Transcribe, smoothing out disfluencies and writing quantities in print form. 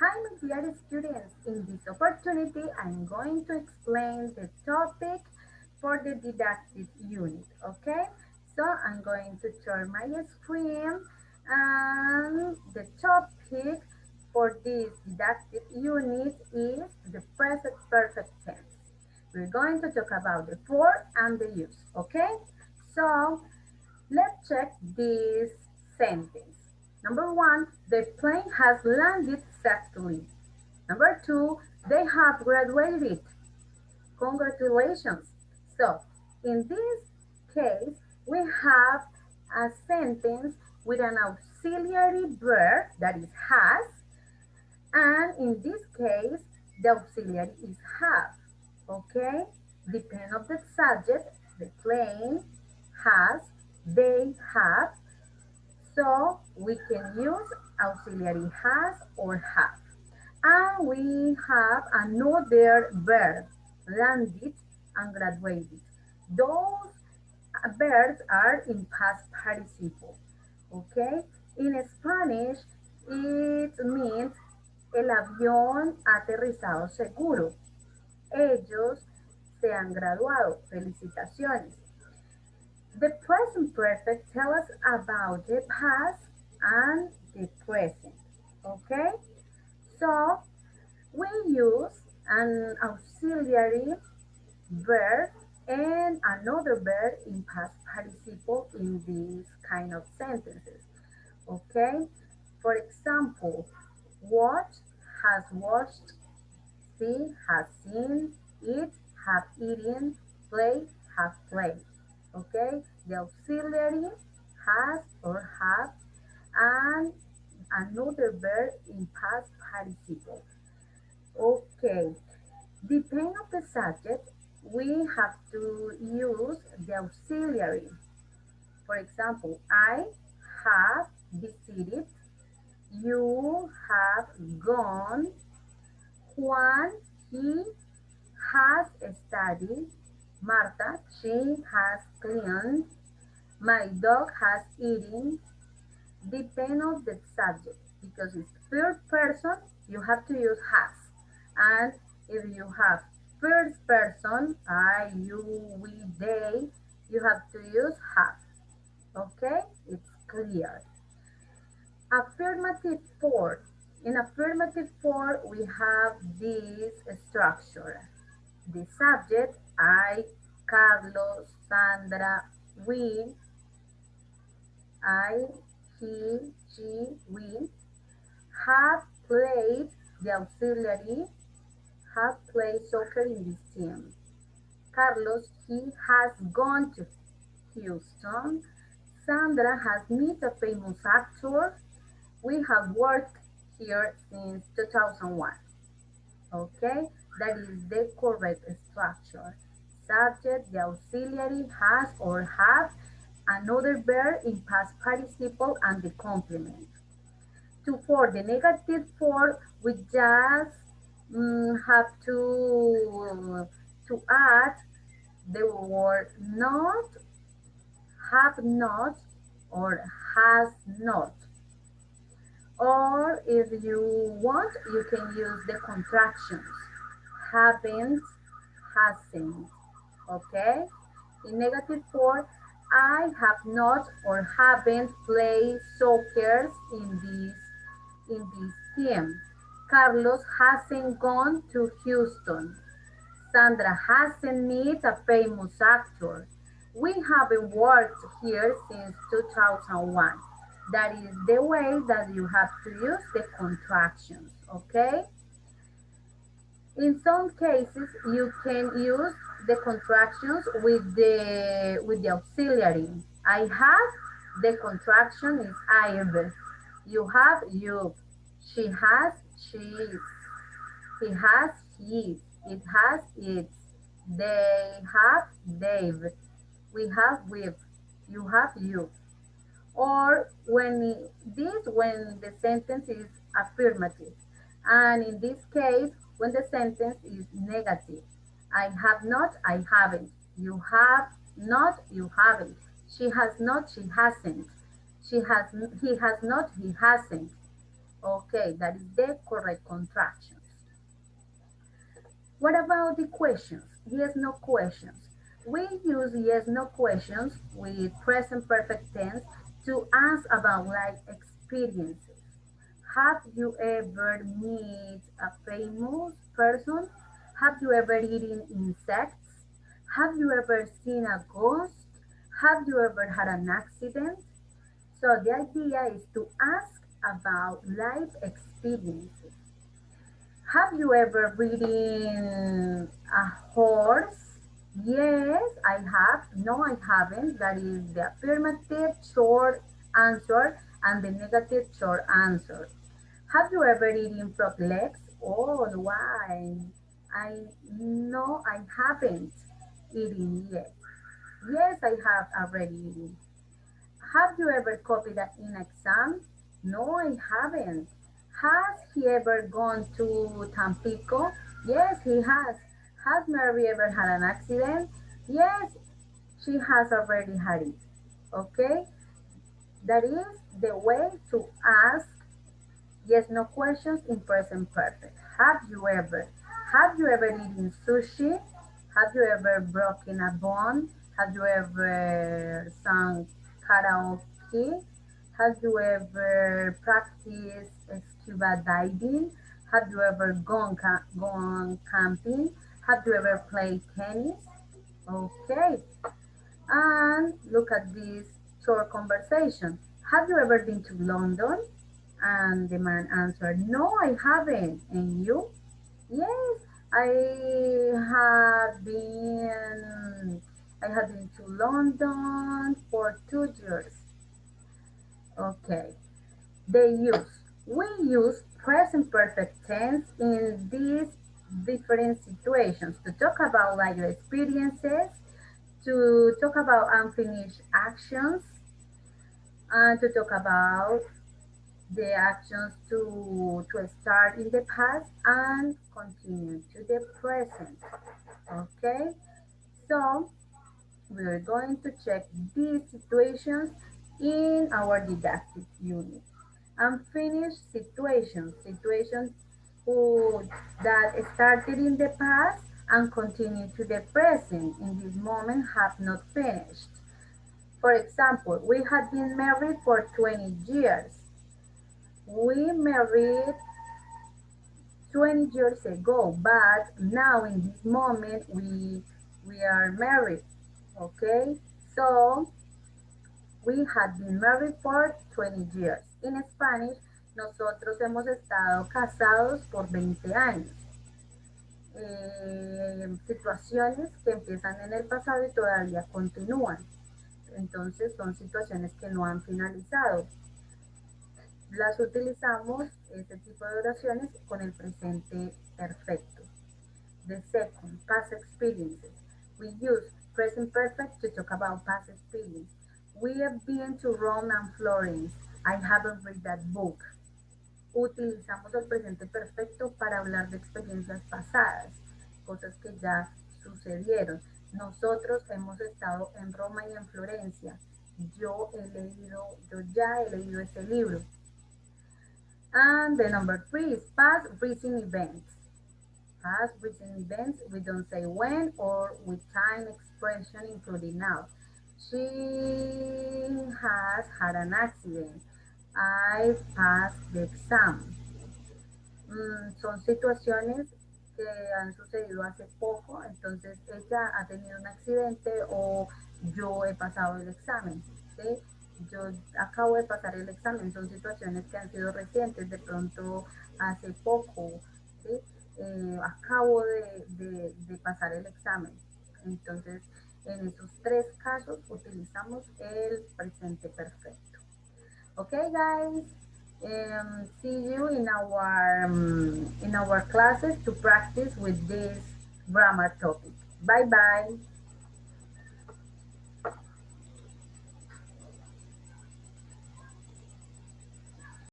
Hi, my dear students. In this opportunity, I'm going to explain the topic for the didactic unit. Okay, so I'm going to share my screen, and the topic for this didactic unit is the present perfect tense. We're going to talk about the for and the use. Okay, so let's check this sentence. Number one, the plane has landed safely. Number two, they have graduated. Congratulations. So, in this case, we have a sentence with an auxiliary verb that is has, and in this case, the auxiliary is have. Okay? Depending on the subject, the plane has, they have, so we can use auxiliary has or have. And we have another verb, landed and graduated. Those verbs are in past participle. Okay? In Spanish, it means el avión ha aterrizado seguro. Ellos se han graduado. Felicitaciones. The present perfect tells us about the past and the present. Okay? So we use an auxiliary verb and another verb in past participle in these kind of sentences. Okay? For example, watch has watched, see has seen, eat have eaten, play have played. Okay? The auxiliary has or have and another verb in past participle. Okay, depending on the subject, we have to use the auxiliary. For example, I have visited, you have gone, Juan, he has studied, Marta, she has cleaned, my dog has eaten. Depend on the subject, because it's third person, you have to use has. And if you have first person, I, you, we, they, you have to use have. Okay, it's clear. Affirmative for. In affirmative for, we have this structure. The subject, I, Carlos, Sandra, we, I, he, she, we, have played, the auxiliary, have played soccer in this team. Carlos, he has gone to Houston. Sandra has met a famous actor. We have worked here since 2001. Okay, that is the correct structure. Subject, the auxiliary, has or have, another verb in past participle, and the complement. To for the negative for, we just have to add the word not, have not, or has not. Or if you want, you can use the contractions. Haven't, hasn't. Okay? In negative for, I have not or haven't played soccer in this team. Carlos hasn't gone to Houston. Sandra hasn't met a famous actor. We haven't worked here since 2001. That is the way that you have to use the contractions, okay? In some cases, you can use the contractions with the auxiliary. I have, the contraction is I've. You have, you've. She has, she's. He has, his. It has, its. They have, they've. We have, we've. You have, you. Or when the sentence is affirmative, and in this case when the sentence is negative. I have not, I haven't. You have not, you haven't. She has not, she hasn't. He has not, he hasn't. Okay, that is the correct contractions. What about the questions? Yes, no questions. We use yes, no questions with present perfect tense to ask about life experiences. Have you ever met a famous person? Have you ever eaten insects? Have you ever seen a ghost? Have you ever had an accident? So the idea is to ask about life experiences. Have you ever ridden a horse? Yes, I have. No, I haven't. That is the affirmative short answer and the negative short answer. Have you ever eaten frog legs? Oh, why? I no, I haven't eaten yet. Yes, I have already eaten. Have you ever copied in exam? No, I haven't. Has he ever gone to Tampico? Yes, he has. Has Mary ever had an accident? Yes, she has already had it. Okay, that is the way to ask yes, no questions in present perfect. Have you ever? Have you ever eaten sushi? Have you ever broken a bone? Have you ever sung karaoke? Have you ever practiced scuba diving? Have you ever gone camping? Have you ever played tennis? Okay, and look at this short conversation. Have you ever been to London? And the man answered, no, I haven't. And you? Yes, have been I have been to London for 2 years. Okay. We use present perfect tense in these different situations to talk about life experiences, to talk about unfinished actions, and to talk about the actions to start in the past and continue to the present. Okay, so we're going to check these situations in our didactic unit. Unfinished situations that started in the past and continue to the present in this moment have not finished. For example, we had been married for 20 years. We married 20 years ago, but now in this moment we are married. Okay, so we had been married for 20 years. In Spanish, nosotros hemos estado casados por 20 años. Situaciones que empiezan en el pasado y todavía continúan. Entonces son situaciones que no han finalizado. Las utilizamos, este tipo de oraciones, con el presente perfecto. The second, past experiences. We use present perfect to talk about past experience. We have been to Rome and Florence. I haven't read that book. Utilizamos el presente perfecto para hablar de experiencias pasadas, cosas que ya sucedieron. Nosotros hemos estado en Roma y en Florencia. Yo ya he leído ese libro. And the number three is past recent events. Past recent events, we don't say when or with time expression including now. She has had an accident. I passed the exam. Son situaciones que han sucedido hace poco, entonces ella ha tenido un accidente o yo he pasado el examen, ¿sí? Yo acabo de pasar el examen, son situaciones que han sido recientes, de pronto hace poco, ¿sí? Acabo de pasar el examen. Entonces, en esos tres casos utilizamos el presente perfecto. Okay, guys. See you in our classes to practice with this grammar topic. Bye bye.